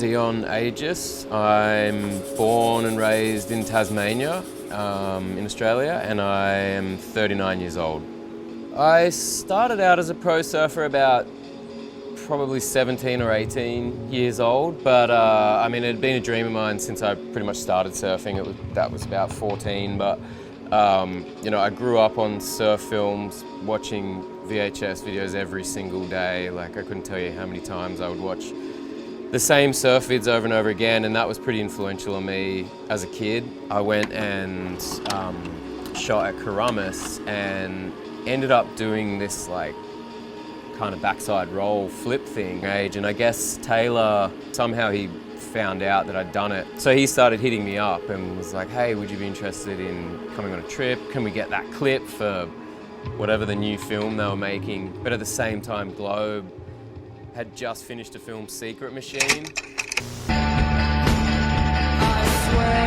Dion Agius. I'm born and raised in Tasmania, in Australia, and I am 39 years old. I started out as a pro surfer about probably 17 or 18 years old, but I mean, it had been a dream of mine since I pretty much started surfing. That was about 14, but you know, I grew up on surf films, watching VHS videos every single day. Like, I couldn't tell you how many times I would watch the same surf vids over and over again, and that was pretty influential on me as a kid. I went and shot at Karamis and ended up doing this like kind of backside roll flip thing and I guess Taylor, somehow he found out that I'd done it. So he started hitting me up and was like, hey, would you be interested in coming on a trip? Can we get that clip for whatever the new film they were making? But at the same time, Globe had just finished a film, Secret Machine.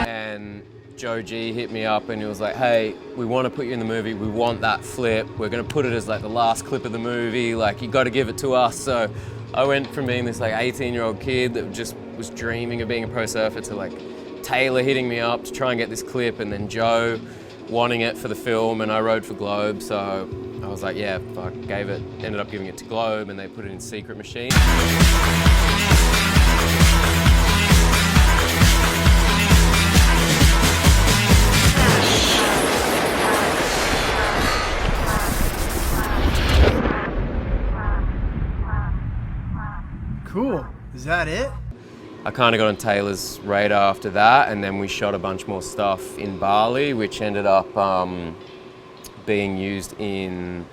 And Joe G hit me up and he was like, hey, we want to put you in the movie, we want that flip, we're going to put it as like the last clip of the movie, like you got to give it to us. So I went from being this like 18-year-old kid that just was dreaming of being a pro surfer to like Taylor hitting me up to try and get this clip, and then Joe wanting it for the film, and I rode for Globe, so I was like, yeah, fuck, ended up giving it to Globe, and they put it in Secret Machine. Cool. Is that it? I kind of got on Taylor's radar after that, and then we shot a bunch more stuff in Bali, which ended up being used in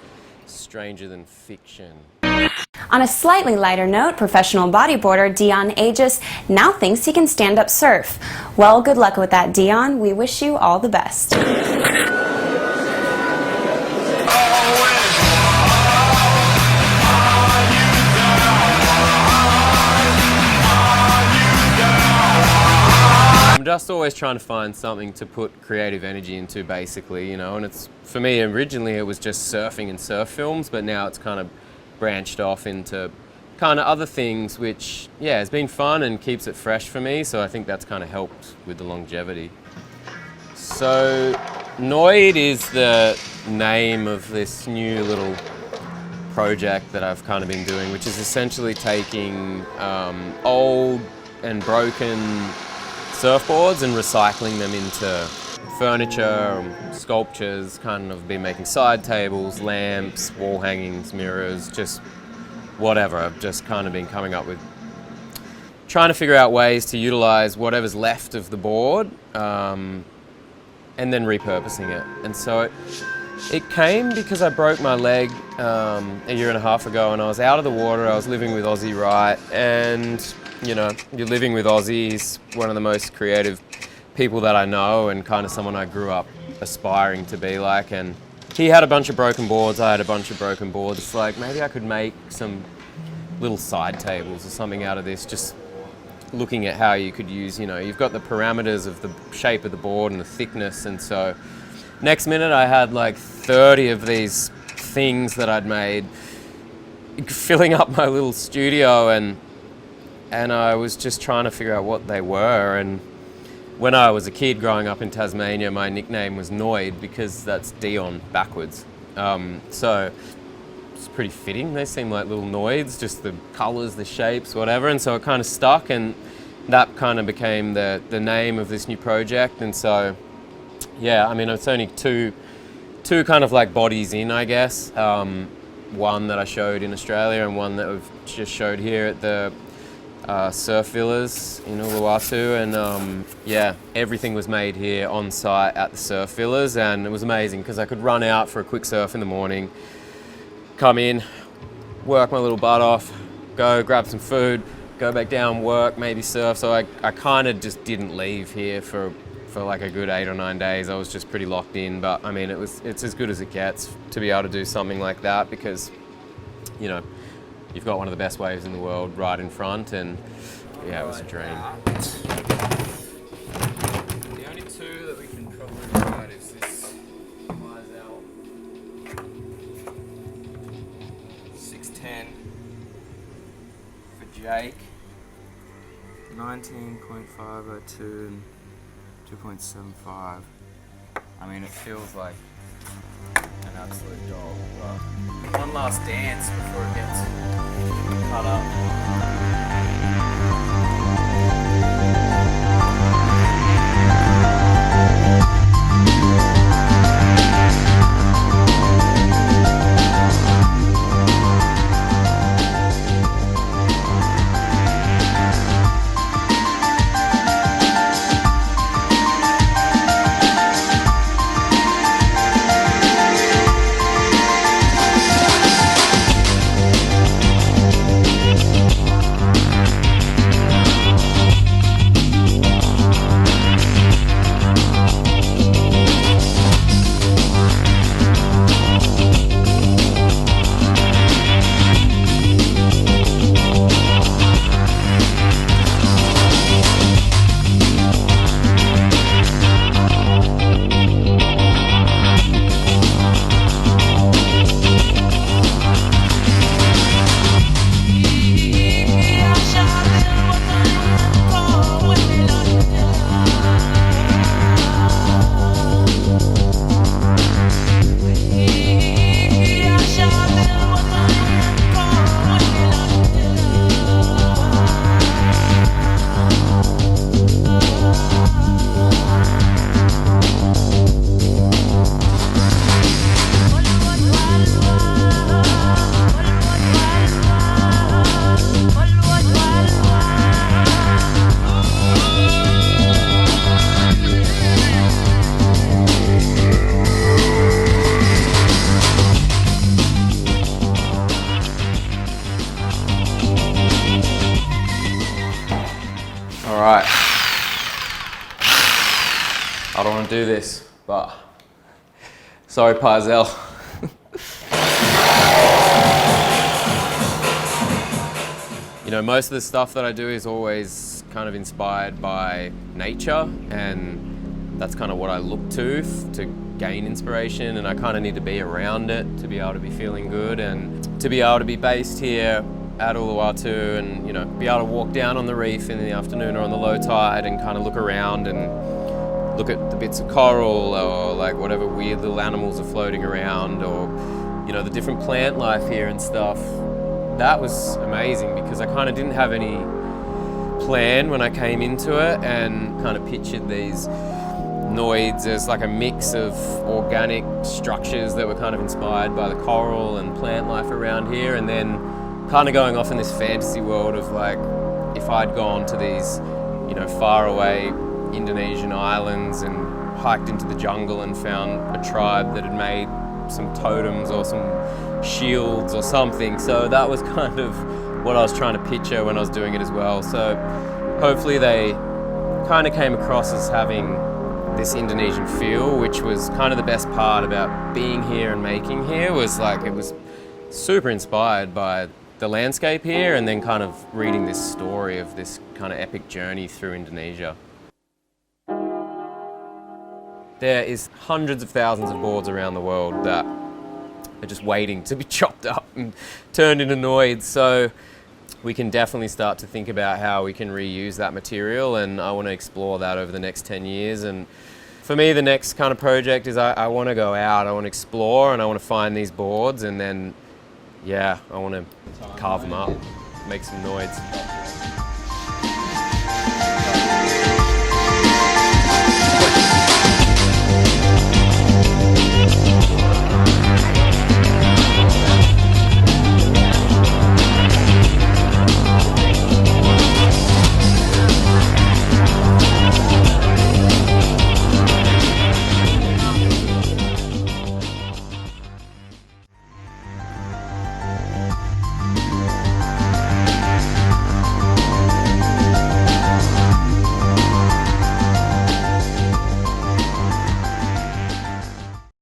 Stranger Than Fiction. On a slightly lighter note, professional bodyboarder Dion Agius now thinks he can stand up surf. Well, good luck with that, Dion. We wish you all the best. I'm just always trying to find something to put creative energy into, basically, you know, and it's, for me, originally it was just surfing and surf films, but now it's kind of branched off into kind of other things, which, yeah, has been fun and keeps it fresh for me, so I think that's kind of helped with the longevity. So, Noid is the name of this new little project that I've kind of been doing, which is essentially taking old and broken surfboards and recycling them into furniture, sculptures, kind of been making side tables, lamps, wall hangings, mirrors, just whatever. I've just kind of been coming up with, trying to figure out ways to utilize whatever's left of the board and then repurposing it. And so it came because I broke my leg a year and a half ago, and I was out of the water. I was living with Aussie Wright, and you know, you're living with Aussie. He's one of the most creative people that I know, and kind of someone I grew up aspiring to be like. And he had a bunch of broken boards, I had a bunch of broken boards. It's like, maybe I could make some little side tables or something out of this, just looking at how you could use, you know, you've got the parameters of the shape of the board and the thickness, and so next minute I had like 30 of these things that I'd made filling up my little studio, and I was just trying to figure out what they were. And when I was a kid growing up in Tasmania, my nickname was Noid because that's Dion backwards. So it's pretty fitting. They seem like little noids, just the colours, the shapes, whatever. And so it kind of stuck, and that kind of became the name of this new project. And so, yeah, I mean, it's only two kind of like bodies in, I guess. One that I showed in Australia and one that we've just showed here at the surf villas in Uluwatu, and yeah, everything was made here on site at the surf villas, and it was amazing because I could run out for a quick surf in the morning, come in, work my little butt off, go grab some food, go back down, work, maybe surf. So I kind of just didn't leave here for like a good 8 or 9 days. I was just pretty locked in, but I mean, it's as good as it gets to be able to do something like that, because, you know, you've got one of the best waves in the world right in front, and yeah, it was a dream. The only two that we can probably ride is this Mizell 610 for Jake. 19.5 by 2 and 2.75. I mean, it feels like an absolute dog, but one last dance before it gets cut up. Alright, I don't want to do this, but sorry Parzel. You know, most of the stuff that I do is always kind of inspired by nature, and that's kind of what I look to gain inspiration, and I kind of need to be around it to be able to be feeling good, and to be able to be based here at Uluwatu and, you know, be able to walk down on the reef in the afternoon or on the low tide and kind of look around and look at the bits of coral or like whatever weird little animals are floating around, or, you know, the different plant life here and stuff. That was amazing because I kind of didn't have any plan when I came into it, and kind of pictured these noids as like a mix of organic structures that were kind of inspired by the coral and plant life around here, and then kind of going off in this fantasy world of like, if I'd gone to these, you know, faraway Indonesian islands and hiked into the jungle and found a tribe that had made some totems or some shields or something. So that was kind of what I was trying to picture when I was doing it as well. So hopefully they kind of came across as having this Indonesian feel, which was kind of the best part about being here and making here, was like it was super inspired by the landscape here, and then kind of reading this story of this kind of epic journey through Indonesia. There is hundreds of thousands of boards around the world that are just waiting to be chopped up and turned into noids, so we can definitely start to think about how we can reuse that material, and I want to explore that over the next 10 years. And for me, the next kind of project is I want to go out, I want to explore, and I want to find these boards, and then, yeah, I want to carve them up, make some noids.